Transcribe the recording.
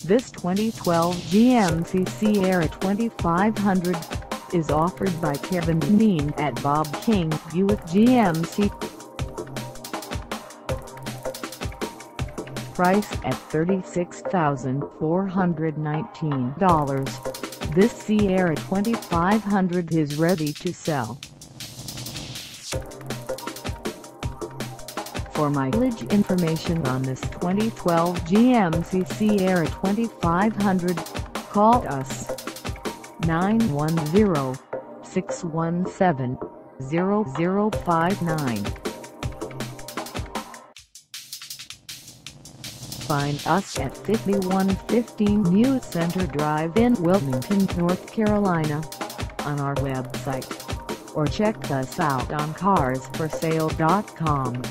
This 2012 GMC Sierra 2500 is offered by Kevin Dineen at Bob King Buick GMC. Price at $36,419. This Sierra 2500 is ready to sell. For mileage information on this 2012 GMC Sierra 2500, call us 910-617-0059. Find us at 5115 New Center Drive in Wilmington, North Carolina, on our website, or check us out on carsforsale.com.